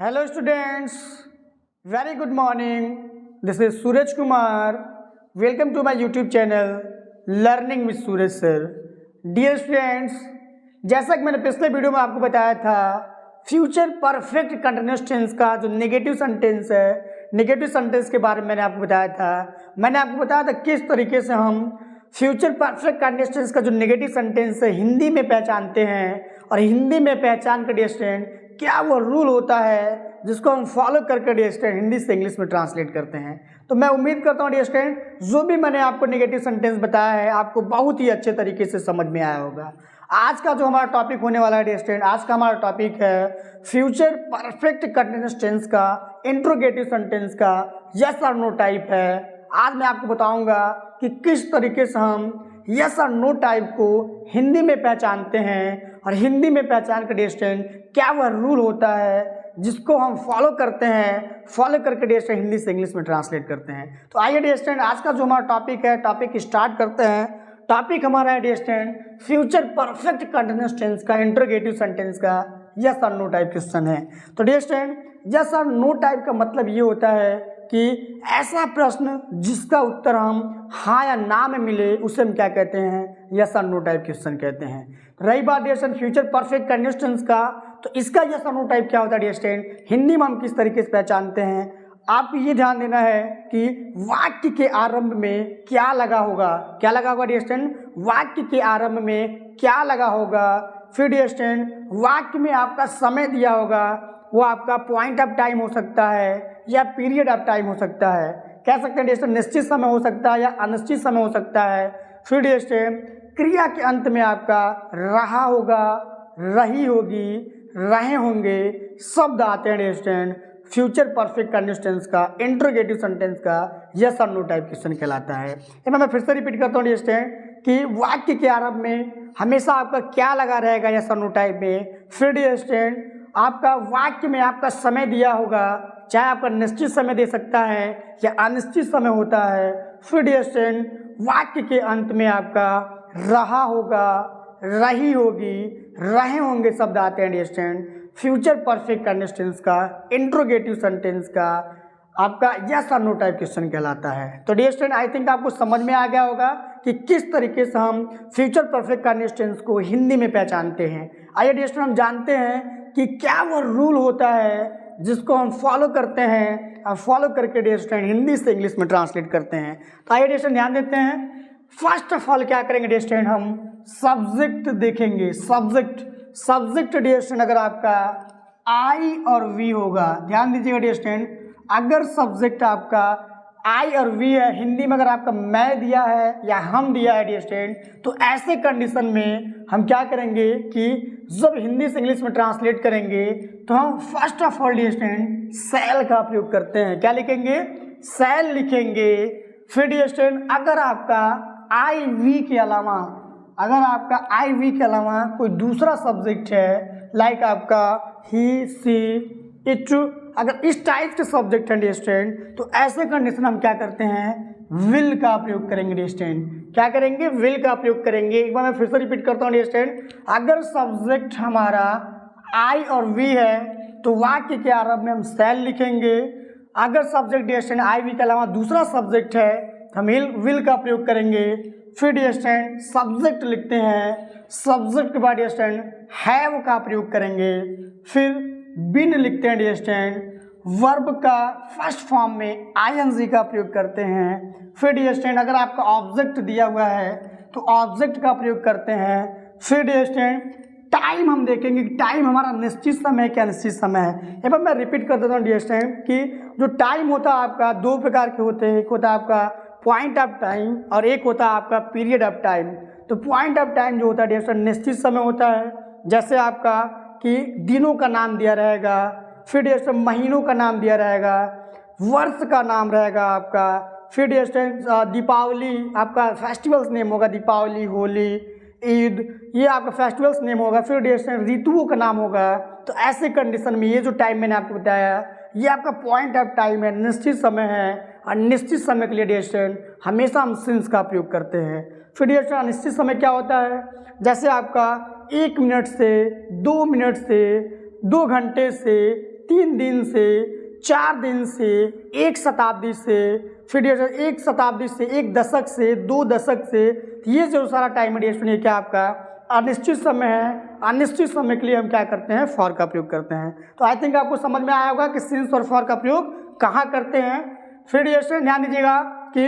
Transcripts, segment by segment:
Hello students, very good morning. This is Suraj Kumar. Welcome to my YouTube channel Learning with Suraj Sir. Dear students, जैसा कि मैंने पिछले video में आपको बताया था फ्यूचर परफेक्ट कंटिन्यूअस टेंस का जो नेगेटिव सेंटेंस है, नेगेटिव सेंटेंस के बारे में मैंने आपको बताया था। मैंने आपको बताया था किस तरीके से हम फ्यूचर परफेक्ट कंटिन्यूअस टेंस का जो नेगेटिव सेंटेंस है हिंदी में पहचानते हैं, और हिंदी में पहचान कर डियर स्टूडेंट क्या वो रूल होता है जिसको हम फॉलो करके डियर स्टूडेंट हिंदी से इंग्लिश में ट्रांसलेट करते हैं। तो मैं उम्मीद करता हूँ डियर स्टूडेंट जो भी मैंने आपको नेगेटिव सेंटेंस बताया है आपको बहुत ही अच्छे तरीके से समझ में आया होगा। आज का जो हमारा टॉपिक होने वाला है डियर स्टूडेंट, आज का हमारा टॉपिक है फ्यूचर परफेक्ट कंटिन्यूअस टेंस का इंट्रोगेटिव सेंटेंस का यस और नो टाइप है। आज मैं आपको बताऊंगा कि किस तरीके से हम यस और नो टाइप को हिंदी में पहचानते हैं, और हिंदी में पहचान कर डियर स्टूडेंट क्या वह रूल होता है जिसको हम फॉलो करते हैं, फॉलो करके डियर स्टूडेंट हिंदी से इंग्लिश में ट्रांसलेट करते हैं। तो आइए डियर स्टूडेंट आज का जो हमारा टॉपिक है टॉपिक स्टार्ट करते हैं। टॉपिक हमारा है dear student future perfect continuous tense का इंट्रोगेटिव सेंटेंस का यस और नो टाइप क्वेश्चन है। तो डियर स्टूडेंट यस और नो टाइप का मतलब ये होता है कि ऐसा प्रश्न जिसका उत्तर हम हाँ या ना में मिले उसे हम क्या कहते हैं, यस और नो टाइप क्वेश्चन कहते हैं। रही बात dear student future perfect continuous tense का, तो इसका यस और नो टाइप क्या होता है डियर स्टूडेंट, हिंदी में हम किस तरीके से पहचानते हैं। आपको ये ध्यान देना है कि वाक्य के आरंभ में क्या लगा होगा, क्या लगा होगा डियर स्टूडेंट, वाक्य के आरंभ में क्या लगा होगा। फिर डियर स्टूडेंट वाक्य में आपका समय दिया होगा, वो आपका पॉइंट ऑफ टाइम हो सकता है या पीरियड ऑफ टाइम हो सकता है। कह सकते हैं डियर स्टूडेंट निश्चित समय हो सकता है या अनिश्चित समय हो सकता है। फिर डियर स्टूडेंट क्रिया के अंत में आपका रहा होगा, रही होगी, रहे होंगे शब्द आते हैं dear student future perfect continuous tense का इंट्रोगेटिव सेंटेंस का यस और नो टाइप क्वेश्चन कहलाता है। मैं फिर से रिपीट करता हूँ डियर स्टूडेंट कि वाक्य के आरंभ में हमेशा आपका क्या लगा रहेगा यस और नो टाइप में। फिर डियर स्टूडेंट आपका वाक्य में आपका समय दिया होगा, चाहे आपका निश्चित समय दे सकता है या अनिश्चित समय होता है। फिर डियर स्टूडेंट वाक्य के अंत में आपका रहा होगा, रही होगी, रहे होंगे शब्द आते हैं dear student future perfect continuous tense का इंट्रोगेटिव सेंटेंस का आपका यस और नो टाइप क्वेश्चन कहलाता है। तो डियर स्टूडेंट आई थिंक आपको समझ में आ गया होगा कि किस तरीके से हम फ्यूचर परफेक्ट कंटिन्यूअस टेंस को हिंदी में पहचानते हैं। आइए डियर स्टूडेंट हम जानते हैं कि क्या वो रूल होता है जिसको हम फॉलो करते हैं और फॉलो करके डियर स्टूडेंट हिंदी से इंग्लिश में ट्रांसलेट करते हैं। तो आइए डियर स्टूडेंट ध्यान देते हैं। फर्स्ट ऑफ ऑल क्या करेंगे डियर स्टूडेंट, हम सब्जेक्ट देखेंगे। सब्जेक्ट डियर स्टूडेंट अगर आपका आई और वी होगा, ध्यान दीजिएगा डियर स्टूडेंट, अगर सब्जेक्ट आपका आई और वी है, हिंदी में अगर आपका मैं दिया है या हम दिया है डियर स्टूडेंट, तो ऐसे कंडीशन में हम क्या करेंगे कि जब हिंदी से इंग्लिश में ट्रांसलेट करेंगे तो हम first of all dear student shall का प्रयोग करते हैं। क्या लिखेंगे, सेल लिखेंगे। फिर डियर स्टूडेंट अगर आपका आई वी के अलावा, अगर आपका आई वी के अलावा कोई दूसरा सब्जेक्ट है लाइक आपका ही, सी, इट, अगर इस टाइप के सब्जेक्ट हैं डियर स्टूडेंट, तो ऐसे कंडीशन हम क्या करते हैं, विल का प्रयोग करेंगे डियर स्टूडेंट। क्या करेंगे, विल का प्रयोग करेंगे। एक बार मैं फिर से रिपीट करता हूँ डियर स्टूडेंट, अगर सब्जेक्ट हमारा आई और वी है तो वाक्य के आरंभ में हम सेल लिखेंगे। अगर subject dear student I we के अलावा दूसरा सब्जेक्ट है तो हम विल का प्रयोग करेंगे। फिर डियर स्टूडेंट सब्जेक्ट लिखते हैं, सब्जेक्ट के बाद डियर स्टूडेंट हैव का प्रयोग करेंगे। फिर बिन लिखते हैं डियर स्टूडेंट, वर्ब का फर्स्ट फॉर्म में आईएनजी का प्रयोग करते हैं। फिर डियर स्टूडेंट अगर आपका ऑब्जेक्ट दिया हुआ है तो ऑब्जेक्ट का प्रयोग करते हैं। फिर डियर स्टूडेंट टाइम हम देखेंगे कि टाइम हमारा निश्चित समय है क्या अनिश्चित समय है। एक बार मैं रिपीट कर देता हूँ डियर स्टूडेंट कि जो टाइम होता है आपका दो प्रकार के होते हैं, एक होता है आपका पॉइंट ऑफ टाइम और एक होता है आपका पीरियड ऑफ टाइम। तो पॉइंट ऑफ टाइम जो होता है डियर स्टूडेंट निश्चित समय होता है, जैसे आपका कि दिनों का नाम दिया रहेगा, फिर डियर स्टूडेंट महीनों का नाम दिया रहेगा, वर्ष का नाम रहेगा आपका। फिर डियर स्टूडेंट दीपावली आपका फेस्टिवल्स नेम होगा, दीपावली, होली, ईद, ये आपका फेस्टिवल्स नेम होगा। फिर डियर स्टूडेंट ऋतुओं का नाम होगा। तो ऐसे कंडीशन में ये जो टाइम मैंने आपको बताया ये आपका पॉइंट ऑफ टाइम है, निश्चित समय है, और निश्चित समय के लिए डियर स्टूडेंट हमेशा हम सिंस का प्रयोग करते हैं। फिर डियर स्टूडेंट अनिश्चित समय क्या होता है, जैसे आपका 1 मिनट से 2 मिनट से 2 घंटे से 3 दिन से, 4 दिन से, 1 शताब्दी से, फिर 1 शताब्दी से, 1 दशक से, 2 दशक से, ये जो सारा टाइम है ये क्या आपका अनिश्चित समय है। अनिश्चित समय के लिए हम क्या करते हैं, फॉर का प्रयोग करते हैं। तो आई थिंक आपको समझ में आया होगा कि सिंस और फॉर का प्रयोग कहाँ करते हैं। फिर ये ध्यान दीजिएगा कि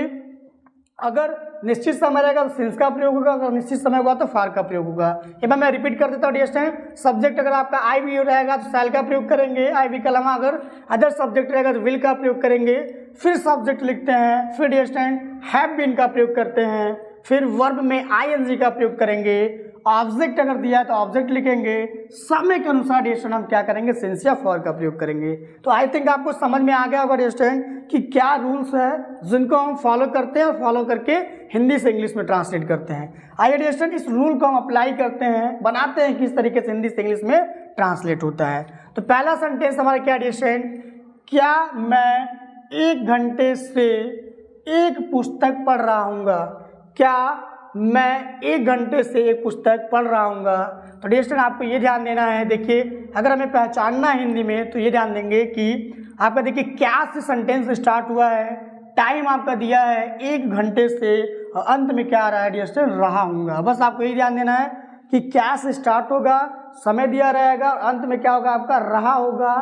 अगर निश्चित समय रहेगा तो सिंस का प्रयोग होगा, अगर निश्चित समय होगा तो फॉर का प्रयोग होगा। एक बार मैं रिपीट कर देता हूँ डियर स्टूडेंट, सब्जेक्ट अगर आपका आई वी रहेगा तो शैल का प्रयोग करेंगे, आई वी के अलावा अगर अदर सब्जेक्ट रहेगा तो विल का प्रयोग करेंगे। फिर सब्जेक्ट लिखते हैं, फिर डियर स्टूडेंट हैव बीन का प्रयोग करते हैं, फिर वर्ब में आईएनजी का प्रयोग करेंगे। ऑब्जेक्ट अगर दिया है तो ऑब्जेक्ट लिखेंगे, समय के अनुसार डियर स्टूडेंट हम क्या करेंगे, सिंस या फॉर का प्रयोग करेंगे। तो आई थिंक आपको समझ में आ गया होगा डियर स्टूडेंट कि क्या रूल्स है जिनको हम फॉलो करते हैं और फॉलो करके हिंदी से इंग्लिश में ट्रांसलेट करते हैं। आइए डियर स्टूडेंट इस रूल को हम अप्लाई करते हैं, बनाते हैं किस तरीके से हिंदी से इंग्लिश में ट्रांसलेट होता है। तो पहला सेंटेंस हमारा क्या डियर स्टूडेंट, क्या मैं 1 घंटे से एक पुस्तक पढ़ रहा हूँगा। क्या मैं 1 घंटे से एक पुस्तक पढ़ रहा हूँगा। तो डियर स्टूडेंट आपको ये ध्यान देना है, देखिए अगर हमें पहचानना है हिंदी में तो ये ध्यान देंगे कि आपका देखिए क्या से सेंटेंस स्टार्ट हुआ है, टाइम आपका दिया है 1 घंटे से और अंत में क्या आ रहा है डियर स्टूडेंट, रहा हूँगा। बस आपको ये ध्यान देना है कि क्या से स्टार्ट होगा, समय दिया रहेगा और अंत में क्या होगा आपका, रहा होगा,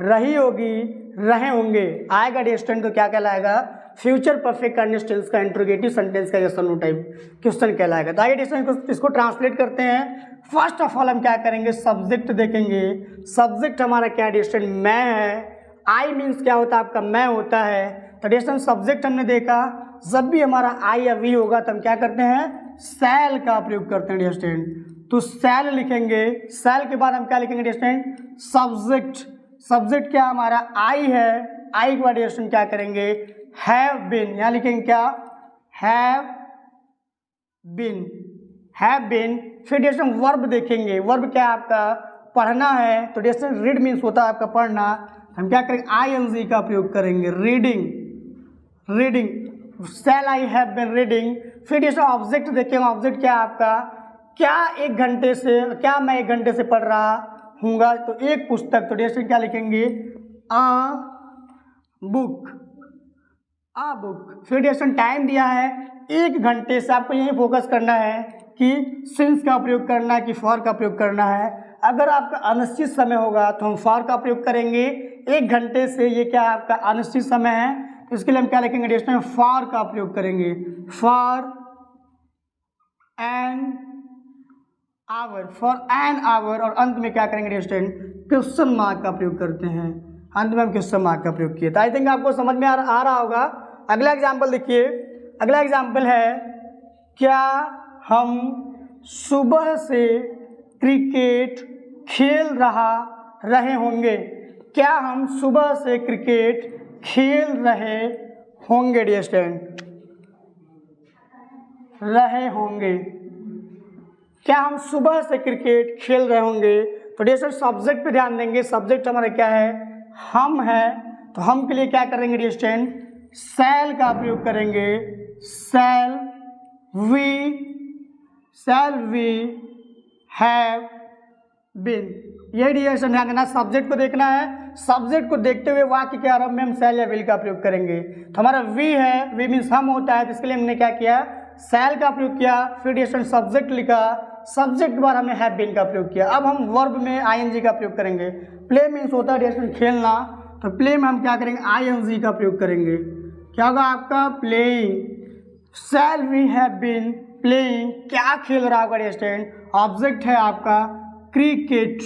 रही होगी, रहे होंगे आएगा डियर स्टूडेंट। तो क्या कहलाएगा, फ्यूचर परफेक्ट कंडीशनल टेंस का इंट्रोगेटिव सेंटेंस का यस और नो टाइप क्वेश्चन कहलाएगा। तो आइए डियर इसको ट्रांसलेट करते हैं। फर्स्ट ऑफ ऑल हम क्या करेंगे, सब्जेक्ट देखेंगे। सब्जेक्ट हमारा क्या डियर स्टूडेंट, मैं है। आई मीन्स क्या होता है आपका, मैं होता है। तो डियर स्टूडेंट सब्जेक्ट हमने देखा, जब भी हमारा आई या वी होगा तो हम क्या करते हैं, शैल का प्रयोग करते हैं डियर स्टूडेंट। तो शैल लिखेंगे, शैल के बाद हम क्या लिखेंगे डियर स्टूडेंट, सब्जेक्ट। सब्जेक्ट क्या हमारा आई है, आई के बाद डियर स्टूडेंट क्या करेंगे, हैव बीन, यहाँ लिखेंगे क्या, हैव बीन, हैव बीन। फिर डियर स्टूडेंट वर्ब देखेंगे, वर्ब क्या आपका पढ़ना है। तो डियर स्टूडेंट रीड मीन्स होता है आपका पढ़ना, हम क्या करेंगे, आईएनजी का प्रयोग करेंगे, reading, reading, shall I have been reading. फिर डियर स्टूडेंट ऑब्जेक्ट देखेंगे, ऑब्जेक्ट क्या आपका, क्या 1 घंटे से, क्या मैं 1 घंटे से पढ़ रहा हूँगा। तो एक पुस्तक, तो डियर स्टूडेंट क्या लिखेंगे, आ बुक, आ बुक। फिर डियर स्टूडेंट टाइम दिया है 1 घंटे से, आपको यही फोकस करना है कि सिंस का प्रयोग करना है कि फॉर का प्रयोग करना है। अगर आपका अनिश्चित समय होगा तो हम फॉर का प्रयोग करेंगे। 1 घंटे से ये क्या आपका अनिश्चित समय है, तो इसके लिए हम क्या लिखेंगे डियर स्टूडेंट, फॉर का प्रयोग करेंगे, for an hour, for an hour. और अंत में क्या करेंगे डियर स्टूडेंट, क्वेश्चन मार्क का प्रयोग करते हैं, अंत में हम क्वेश्चन मार्क का प्रयोग किए। तो आई थिंक आपको समझ में आ रहा होगा। अगला एग्जाम्पल देखिए, अगला एग्जाम्पल है, क्या हम सुबह से क्रिकेट खेल रहे होंगे। क्या हम सुबह से क्रिकेट खेल रहे होंगे डियर स्टूडेंट, रहे होंगे। क्या हम सुबह से क्रिकेट खेल रहे होंगे। तो डियर स्टूडेंट सब्जेक्ट पे ध्यान देंगे, सब्जेक्ट हमारा क्या है, हम है। तो हम के लिए क्या करेंगे डियर स्टूडेंट, शैल का प्रयोग करेंगे, शैल वी हैव बीन। ये डियर स्टूडेंट ध्यान देना, सब्जेक्ट को देखना है, सब्जेक्ट को देखते हुए वाक्य के आरंभ में हम शैल या विल का प्रयोग करेंगे। तो हमारा वी है, वी मीन्स हम होता है, तो इसके लिए हमने क्या किया, शैल का प्रयोग किया। फिर डियर स्टूडेंट सब्जेक्ट लिखा, सब्जेक्ट के बाद हमने हैव बीन का प्रयोग किया। अब हम वर्ब में आईएनजी का प्रयोग करेंगे। प्ले मीन्स होता है डियर स्टूडेंट खेलना, तो प्ले में हम क्या करेंगे, आईएनजी का प्रयोग करेंगे। क्या होगा आपका, playing. Shall we have been playing, क्या खेल रहा होगा डियर स्टूडेंट, ऑब्जेक्ट है आपका क्रिकेट,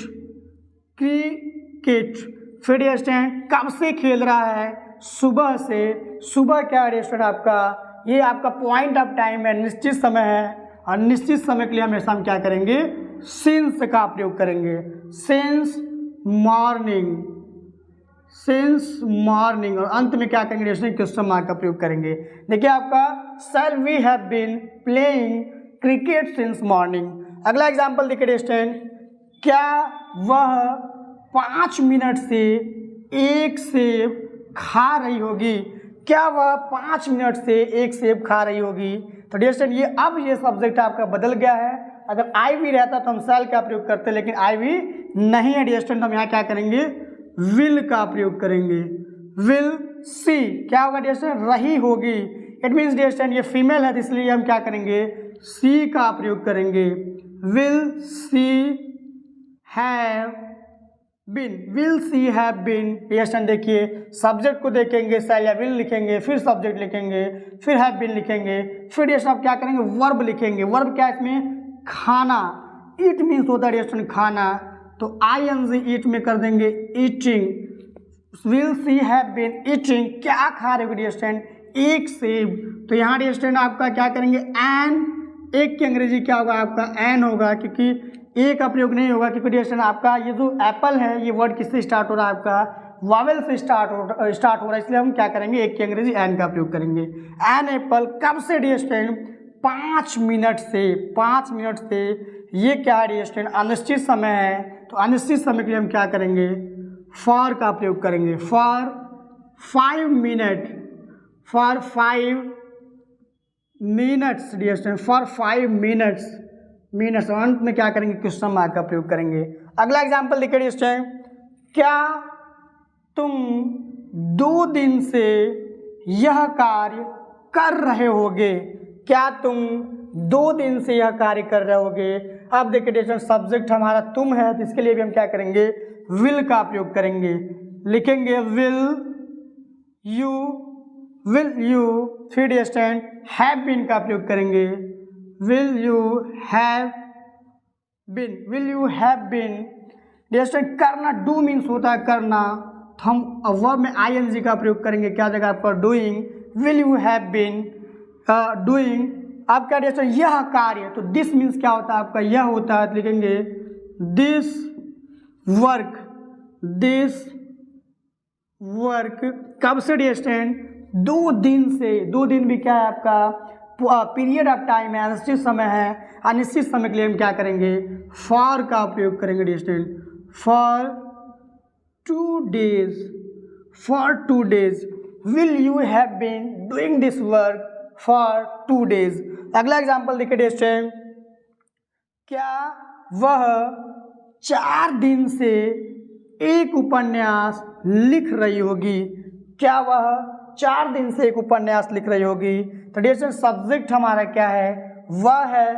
क्रिकेट। फिर डियर स्टूडेंट कब से खेल रहा है, सुबह से। सुबह क्या है डियर स्टूडेंट आपका, ये आपका पॉइंट ऑफ टाइम है, निश्चित समय है। और निश्चित समय के लिए हमेशा हम क्या करेंगे, सिंस का प्रयोग करेंगे, सिंस मॉर्निंग, सिंस मॉर्निंग। और अंत में क्या करेंगे डियर स्टूडेंट, क्वेश्चन मार्क का प्रयोग करेंगे। देखिए आपका shall we have been playing cricket since morning. अगला एग्जाम्पल देखिए डियर स्टूडेंट, क्या वह 5 मिनट से एक सेब खा रही होगी। क्या वह 5 मिनट से एक सेब खा रही होगी। तो डियर स्टूडेंट ये अब ये सब्जेक्ट आपका बदल गया है। अगर आई वी रहता तो हम शैल का प्रयोग करते, लेकिन आई वी नहीं है डियर स्टूडेंट, हम यहाँ क्या करेंगे, विल का प्रयोग करेंगे। विल सी क्या होगा डियर स्टूडेंट, रही होगी। इट मीन्स डियर स्टूडेंट ये फीमेल है, तो इसलिए हम क्या करेंगे, सी का प्रयोग करेंगे। Will she have been, will she have been. Dear student देखिए, सब्जेक्ट को देखेंगे, शैल विल लिखेंगे, फिर सब्जेक्ट लिखेंगे, फिर हैव बिन लिखेंगे, फिर डियर स्टूडेंट आप क्या करेंगे, वर्ब लिखेंगे। वर्ब क्या है इसमें, खाना। ईट मीन्स होता है डियर स्टूडेंट खाना, तो ING ईट में कर देंगे eating. Will she have been eating, क्या खा रहे हो डियर स्टूडेंट, एक सेब। तो यहाँ डियर स्टूडेंट आपका क्या करेंगे, एन। एक की अंग्रेजी क्या होगा आपका, एन होगा, क्योंकि ए का प्रयोग नहीं होगा, क्योंकि डियर स्टूडेंट आपका ये जो एप्पल है ये वर्ड किससे स्टार्ट हो रहा है, आपका वावेल से स्टार्ट हो रहा है, इसलिए हम क्या करेंगे, एक की अंग्रेजी एन का प्रयोग करेंगे। एन एप्पल कब से डियर स्टूडेंट, 5 मिनट से। 5 मिनट से, ये क्या है डियर स्टूडेंट, अनिश्चित समय है, तो अनिश्चित समय के लिए हम क्या करेंगे, फॉर का प्रयोग करेंगे। For 5 minute, for 5 minutes dear student, for 5 minutes. Minutes अंत में क्या करेंगे, क्वेश्चन मार्क का प्रयोग करेंगे। अगला एग्जाम्पल देखिए डियर स्टूडेंट, क्या तुम 2 दिन से यह कार्य कर रहे होगे। क्या तुम 2 दिन से यह कार्य कर रहे होगे। अब देखिए डियर स्टूडेंट, सब्जेक्ट हमारा तुम है, तो इसके लिए भी हम क्या करेंगे, विल का प्रयोग करेंगे। लिखेंगे विल यू, विल यू। फिर डियर स्टूडेंट हैव बीन का प्रयोग करेंगे। Will you have been, will you have been. Dear student करना, डू मीन्स होता है करना, तो हम वर्ब में ING का प्रयोग करेंगे, क्या जगह आपका, doing. Will you have been doing. आपका डियर स्टूडेंट यह कार्य, तो दिस मीन्स क्या होता है आपका, यह होता है, तो लिखेंगे दिस वर्क, दिस वर्क। कब से डियर स्टूडेंट, 2 दिन से। 2 दिन भी क्या है आपका, पीरियड ऑफ टाइम है, अनिश्चित समय है। अनिश्चित समय के लिए हम क्या करेंगे, फॉर का प्रयोग करेंगे dear student. For 2 days, for 2 days. Will you have been doing this work for 2 days. अगला एग्जाम्पल देखिए डियर स्टूडेंट, क्या वह 4 दिन से एक उपन्यास लिख रही होगी। क्या वह 4 दिन से एक उपन्यास लिख रही होगी। तो डियर स्टूडेंट सब्जेक्ट हमारा क्या है, वह है,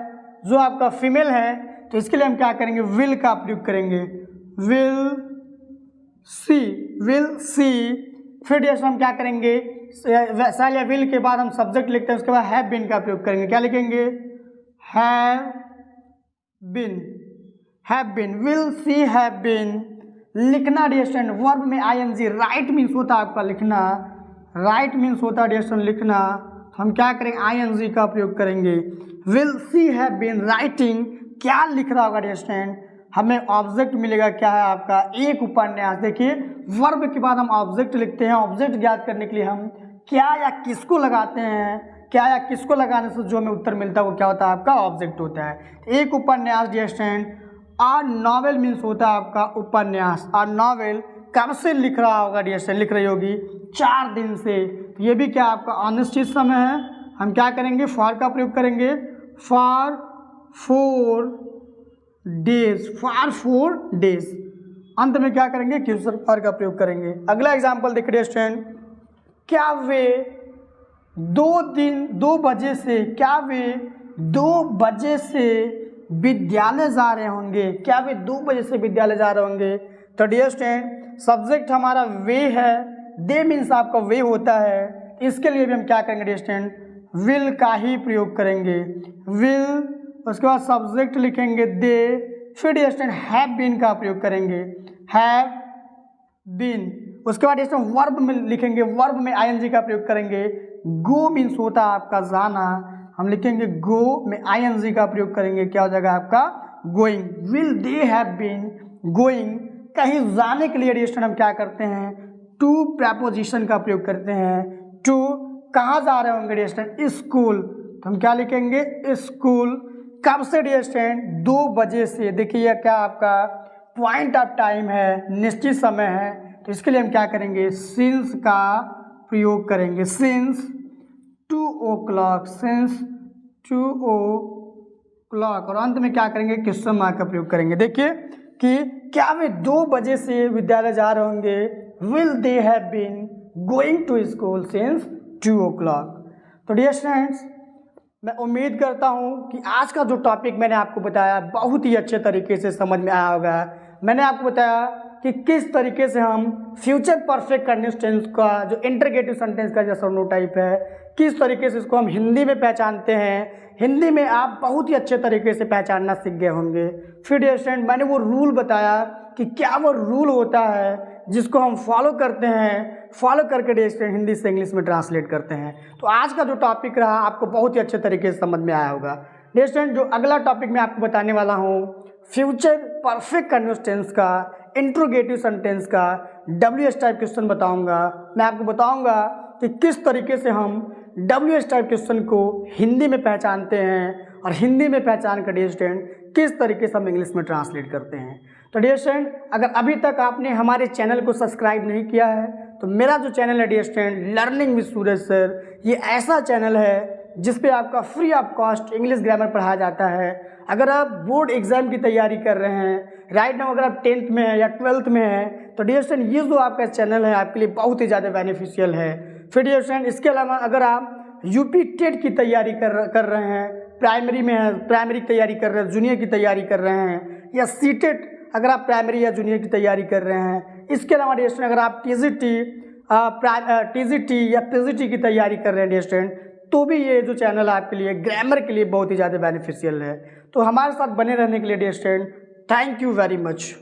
जो आपका फीमेल है, तो इसके लिए हम क्या करेंगे, विल का प्रयोग करेंगे। Will C, will see. फिर डियर स्टूडेंट हम क्या करेंगे, शैल या विल के बाद हम सब्जेक्ट लिखते हैं, उसके बाद हैव बीन का प्रयोग करेंगे। क्या लिखेंगे, have been, have been. Will she have been. लिखना डियर स्टूडेंट, वर्ब में ING, राइट मीन्स होता है आपका लिखना, राइट मीन्स होता है डियर स्टूडेंट लिखना, तो हम क्या करेंगे, ING का प्रयोग करेंगे। Will she have been writing, क्या लिख रहा होगा डियर स्टूडेंट, हमें ऑब्जेक्ट मिलेगा, क्या है आपका, एक उपन्यास। देखिए वर्ब के बाद हम ऑब्जेक्ट लिखते हैं, ऑब्जेक्ट ज्ञात करने के लिए हम क्या या किसको लगाते हैं, क्या या किसको लगाने से जो हमें उत्तर मिलता है वो क्या होता है, आपका ऑब्जेक्ट होता है। एक उपन्यास डियर स्टूडेंट। और नॉवेल मीन्स होता है आपका उपन्यास। और नॉवेल कब से लिख रहा होगा डियर स्टूडेंट, लिख रही होगी 4 दिन से। तो ये भी क्या आपका अनिश्चित समय है, हम क्या करेंगे, फॉर का प्रयोग करेंगे। For 4 days, for 4 days. अंत में क्या करेंगे, क्वेश्चन फॉर का प्रयोग करेंगे। अगला एग्जाम्पल देखिए स्टूडेंट, क्या वे 2 बजे से, क्या वे 2 बजे से विद्यालय जा रहे होंगे। क्या वे 2 बजे से विद्यालय जा रहे होंगे। तो डियर स्टूडेंट सब्जेक्ट हमारा वे है, दे मीन्स आपका वे होता है, इसके लिए भी हम क्या करेंगे डियर स्टूडेंट, विल का ही प्रयोग करेंगे। विल, उसके बाद सब्जेक्ट लिखेंगे दे, फिर डियर स्टूडेंट हैव बीन का प्रयोग करेंगे, हैव बीन। उसके बाद डियर स्टूडेंट वर्ब में लिखेंगे, वर्ब में ING का प्रयोग करेंगे। गो मीन्स होता है आपका जाना, हम लिखेंगे गो में ING का प्रयोग करेंगे, क्या हो जाएगा आपका, going. Will they have been going, कहीं जाने के लिए डियर स्टूडेंट हम क्या करते हैं, टू प्रपोजिशन का प्रयोग करते हैं। टू, कहाँ जा रहे होंगे डियर स्टूडेंट, स्कूल, तो हम क्या लिखेंगे, स्कूल। कब से डियर स्टूडेंट, 2 बजे से। देखिए यह क्या आपका पॉइंट ऑफ टाइम है, निश्चित समय है, तो इसके लिए हम क्या करेंगे, सिंस का प्रयोग करेंगे। Since 2 o'clock, since 2 o'clock। और अंत में क्या करेंगे, क्वेश्चन मार्क का प्रयोग करेंगे। देखिए कि क्या वे 2 बजे से विद्यालय जा रहे होंगे? Will they have been going to school since 2 o'clock? तो डियर स्टूडेंट्स, मैं उम्मीद करता हूँ कि आज का जो टॉपिक मैंने आपको बताया बहुत ही अच्छे तरीके से समझ में आया होगा। मैंने आपको बताया कि किस तरीके से हम फ्यूचर परफेक्ट कंटिन्यूअस टेंस का जो इंटरोगेटिव सेंटेंस का जैसा नो टाइप है, किस तरीके से इसको हम हिंदी में पहचानते हैं। हिंदी में आप बहुत ही अच्छे तरीके से पहचानना सीख गए होंगे। फिर डियर स्टूडेंट, मैंने वो रूल बताया कि क्या वो रूल होता है जिसको हम फॉलो करते हैं, फॉलो करके डियर स्टूडेंट हिंदी से इंग्लिश में ट्रांसलेट करते हैं। तो आज का जो टॉपिक रहा आपको बहुत ही अच्छे तरीके से समझ में आया होगा। डियर स्टूडेंट, जो अगला टॉपिक मैं आपको बताने वाला हूँ फ्यूचर परफेक्ट कंटिन्यूअस टेंस का इंट्रोगेटिव सेंटेंस का WH टाइप क्वेश्चन बताऊंगा। मैं आपको बताऊंगा कि किस तरीके से हम WH टाइप क्वेश्चन को हिंदी में पहचानते हैं और हिंदी में पहचान कर डियर स्टूडेंट किस तरीके से हम इंग्लिश में ट्रांसलेट करते हैं। तो डियर स्टूडेंट, अगर अभी तक आपने हमारे चैनल को सब्सक्राइब नहीं किया है तो मेरा जो चैनल है dear student learning with Suraj sir, ये ऐसा चैनल है जिस पे आपका free of cost English grammar पढ़ाया जाता है। अगर आप बोर्ड एग्जाम की तैयारी कर रहे हैं राइट नाउ, अगर आप 10th में हैं या 12th में हैं तो डियर स्टूडेंट ये जो आपका चैनल है आपके लिए बहुत ही ज़्यादा बेनिफिशियल है। फिर डियर स्टूडेंट, इसके अलावा अगर आप यूपी टेट की तैयारी कर रहे हैं, प्राइमरी में है, प्राइमरी की तैयारी कर रहे हैं, जूनियर की तैयारी कर रहे हैं, या सीटेट अगर आप प्राइमरी या जूनियर की तैयारी कर रहे हैं, इसके अलावा डियर स्टूडेंट अगर आप TGT या PGT की तैयारी कर रहे हैं डियर स्टूडेंट, तो भी ये जो चैनल है आपके लिए ग्रामर के लिए बहुत ही ज़्यादा बेनिफिशियल है। तो हमारे साथ बने रहने के लिए dear student thank you very much.